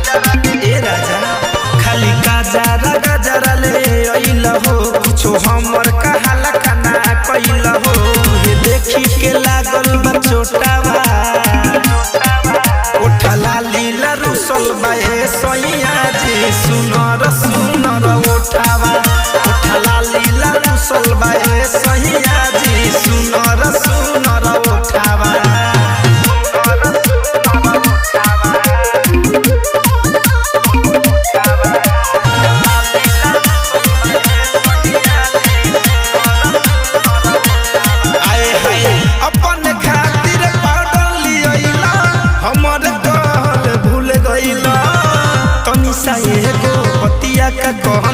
ए राजा खाली गाजरा गाजरा ले अइला हो कुछो हमर कहाला खाना कइला हो ये देखी के लागल बा चोटावा उठला लीला रुसल बाए सैया जी सुनर सुनर उठावा उठला लीला रुसल बाए सैया जी सुनर सुनर उठावा का